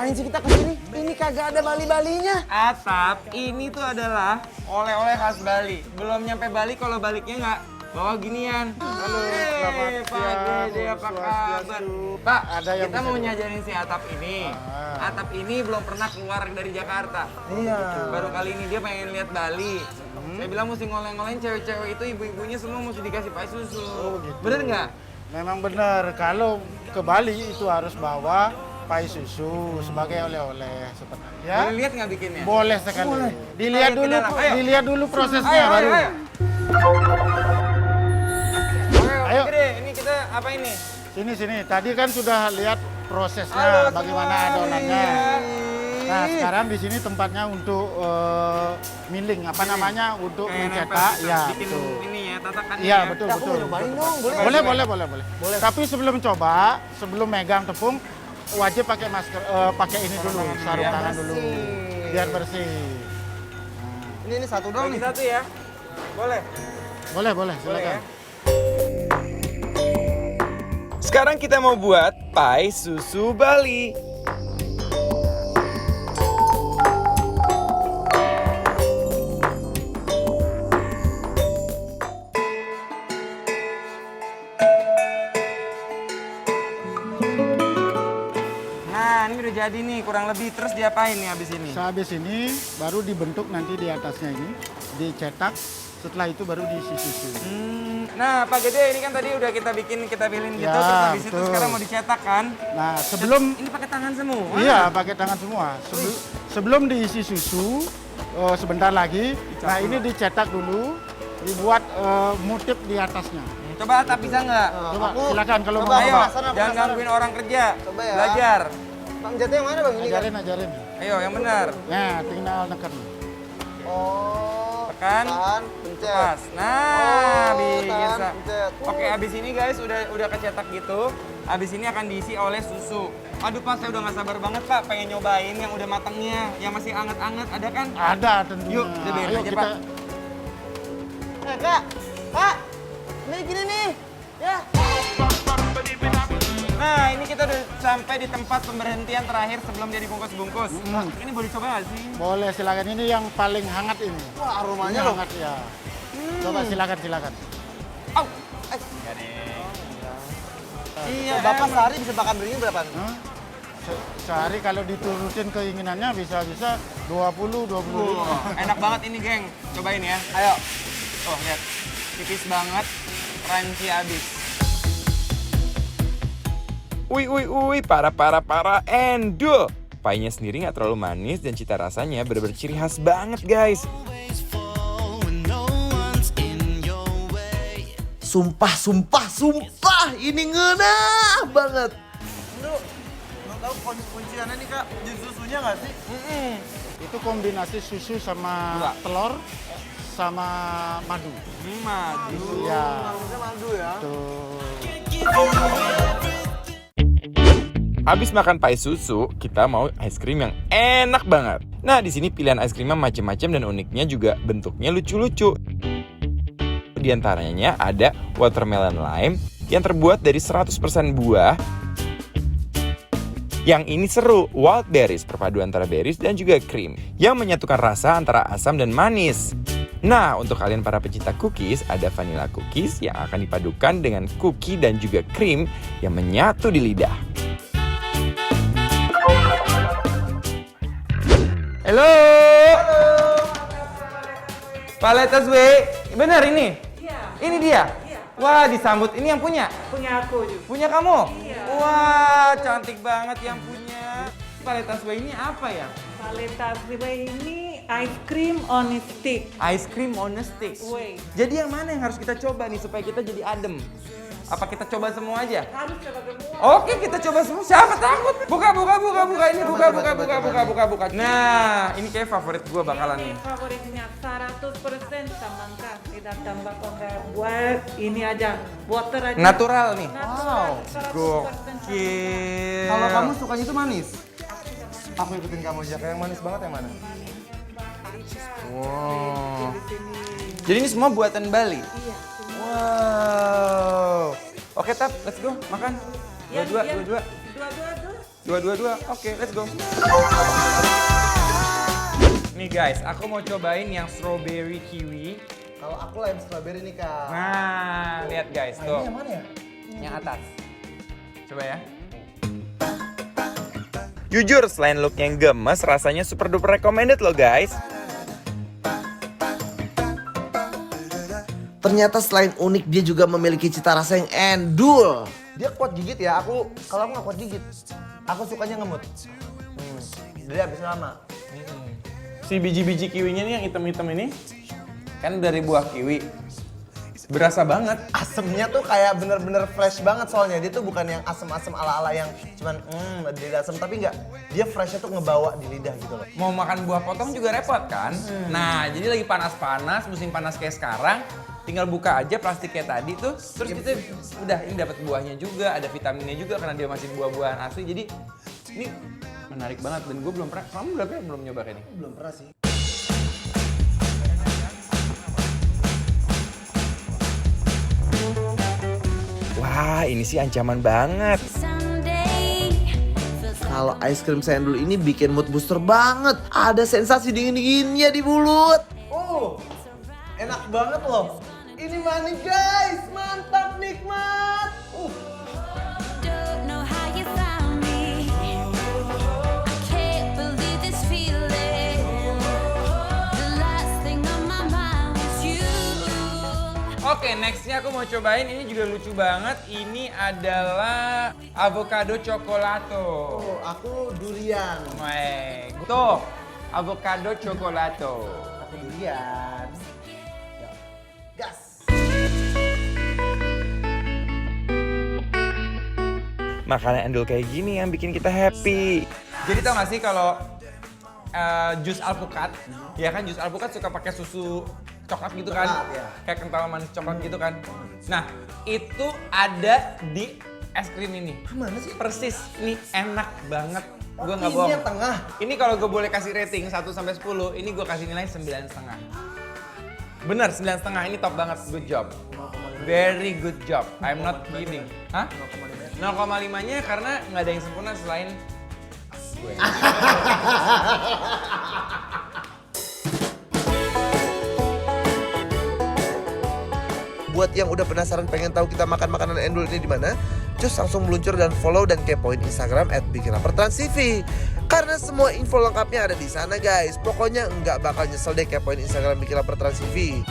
ngapain sih kita kesini? Ini kagak ada Bali-Balinya. Atap, ini tuh adalah oleh-oleh khas Bali. Belum nyampe Bali kalau baliknya nggak bawa ginian. Halo, selamat Pak Gede, apa kabar? Pak, kita mau nyajarin si Atap ini. Atap ini belum pernah keluar dari Jakarta. Iya. Baru kali ini dia pengen lihat Bali. Saya bilang mesti ngoleng-ngoleng cewek-cewek itu, ibu-ibunya semua mesti dikasih pai susu. Gitu. Bener nggak? Memang benar, kalau ke Bali itu harus bawa pai susu sebagai oleh-oleh sebenarnya. Boleh lihat nggak bikinnya? Boleh sekali. Boleh. Dilihat Ayo, ke dulu, dalam, ayo. dilihat dulu prosesnya baru. Ayo. Gede, ini kita apa ini? Sini. Tadi kan sudah lihat prosesnya bagaimana adonannya. Nah, sekarang di sini tempatnya untuk milling, apa namanya? Untuk mencetak. Ya, bikin betul. ini ya, tatakan. Iya, ya. betul. Aku mau nyobain dong, boleh? Boleh. Tapi sebelum coba, sebelum megang tepung, wajib pakai masker, pakai ini dulu, sarung biar tangan dulu, bersih. biar bersih. Ini satu dong Bagi nih. satu ya. Boleh. Boleh, Boleh silakan. ya. Sekarang kita mau buat pai susu Bali. Nah, ini udah jadi nih, kurang lebih. Terus diapain nih abis ini? Sehabis ini baru dibentuk nanti di atasnya ini, dicetak. Setelah itu baru diisi susu. Nah, Pak Gede, ini kan tadi udah kita pilih gitu, Ya, terus habis itu betul. sekarang mau dicetak kan? Nah, sebelum Ini pakai tangan semua? iya pakai tangan semua. Sebelum diisi susu, sebentar lagi. Nah, ini dicetak dulu, dibuat motif di atasnya. Coba Atap bisa nggak? Coba silakan kalau coba, mau. Ayo, penasaran, jangan gangguin orang kerja. Coba ya. Belajar. Bang jatuh yang mana bang? Ini kan? Ajarin. Ayo, yang benar. Nah, tinggal neken. Oh. Tekan. Tahan, pencet. Pas. Nah, Oh, bisa. tahan, pencet. Oke, abis ini guys udah kecetak gitu. Abis ini akan diisi oleh susu. Aduh Pak, saya udah nggak sabar banget Pak, pengen nyobain yang udah matangnya, yang masih anget-anget, ada kan? Ada tentunya. Yuk, cobain Ayo aja, kita. Pak. Kak, ini gini nih. Ya. Nah, ini kita udah sampai di tempat pemberhentian terakhir sebelum dia dibungkus-bungkus. Pak, ini boleh dicoba nggak sih? Boleh silakan, ini yang paling hangat ini. Wah, aromanya Ini loh. hangat ya. Coba silakan. Au! Enggak deh. Iya, Bapak emang. sehari bisa makan begini berapa? Hah? Sehari kalau diturutin keinginannya bisa 20. Enak banget ini, geng. Cobain ya. Ayo. Oh, lihat. Tipis banget, crunchy abis. Wih, para, endul. Painya sendiri nggak terlalu manis dan cita rasanya bener-bener ciri khas banget, guys. Sumpah, ini ngena banget. Lu mau tahu kunciannya nih kak, di susunya nggak sih? Itu kombinasi susu sama Dua. telur sama madu. Madu. Ya. Harusnya madu ya. Tuh. Habis makan pai susu, kita mau es krim yang enak banget. Nah, di sini pilihan es krimnya macam-macam dan uniknya juga bentuknya lucu-lucu. Di antaranya ada watermelon lime yang terbuat dari 100% buah. Yang ini seru, wild berries, perpaduan antara berries dan juga krim yang menyatukan rasa antara asam dan manis. Nah, untuk kalian para pecinta cookies, ada vanilla cookies yang akan dipadukan dengan cookie dan juga krim yang menyatu di lidah. Halo. Pak Letaswe, benar ini? Iya. Ini dia? Iya. Wah, disambut. Ini yang punya? Punya aku juga. Punya kamu? Iya. Wah, cantik banget yang punya. Pak Letaswe ini apa ya? Paleta Freeway ini ice cream on stick. Ice cream on a stick. Wait. Jadi yang mana yang harus kita coba nih supaya kita jadi adem? Apa kita coba semua aja? Harus coba semua. Oke, kita coba semua. Siapa takut? Buka. Ini buka. Nah, ini kayak favorit gua bakalan nih. Ini favoritnya 100% semangka. Tidak tambah buat ini aja. Water aja. Natural nih. Natural. 100% Gokil. Kalau kamu sukanya itu manis? Aku ikutin kamu aja. Yang manis banget yang mana? Wow. Jadi ini semua buatan Bali? Iya. Wow. Oke, Tap, let's go makan. Yang- Dua-dua. Dua-dua. Dua. Oke, let's go. Nih guys, aku mau cobain yang strawberry kiwi. Kalau aku lime strawberry nih Kak. Nah, lihat guys, Nah, tuh. ini yang mana ya? Yang atas. Coba ya. Jujur, selain look yang gemes, rasanya super duper recommended loh guys. Ternyata selain unik, dia juga memiliki cita rasa yang endul. Dia kuat gigit ya, kalau aku nggak kuat gigit. Aku sukanya ngemut. Jadi habis lama. Si biji-biji kiwinya nih yang hitam-hitam ini kan dari buah kiwi. Berasa banget. Asemnya tuh kayak bener-bener fresh banget soalnya. Dia tuh bukan yang asem-asem ala-ala yang cuman di lidah asem. Tapi enggak, dia freshnya tuh ngebawa di lidah gitu loh. Mau makan buah potong juga repot kan? Nah, jadi lagi panas-panas, musim panas kayak sekarang, tinggal buka aja plastik kayak tadi tuh, terus kita udah ini dapat buahnya juga, ada vitaminnya juga karena dia masih buah-buahan asli. Jadi ini menarik banget dan gue belum pernah. Kamu belum nyoba kayak ini? Belum pernah sih. Wah, ini sih ancaman banget. Kalau es krim sendul ini bikin mood booster banget. Ada sensasi dingin-dinginnya di mulut. Enak banget loh. Ini manis guys, mantap nikmat. Don't know how you found me. I can't believe this feeling. The last thing on my mind was you. Oke, nextnya aku mau cobain, ini juga lucu banget. Ini adalah avocado cokolato. Oh, aku durian. Tuh, avocado cokolato. Aku durian. Gas. Makanan endul kayak gini yang bikin kita happy. Jadi tau gak sih kalau jus alpukat, ya kan jus alpukat suka pakai susu coklat gitu kan, Coklat, ya. kayak kental manis coklat gitu kan. Nah itu ada di es krim ini. Mana sih? Persis, ini enak banget. Gue nggak Ini bohong. yang tengah. Ini kalau gue boleh kasih rating 1 sampai 10, ini gue kasih nilai 9,5. Bener 9,5, ini top banget, good job. Very good job, I'm not kidding. Hah? 0,5-nya karena nggak ada yang sempurna selain gue. Buat yang udah penasaran pengen tahu kita makan makanan endul ini di mana, just langsung meluncur dan follow dan kepoin Instagram @bikinlaperTransTV. Karena semua info lengkapnya ada di sana guys. Pokoknya nggak bakal nyesel deh kepoin Instagram BikinLaperTransTV.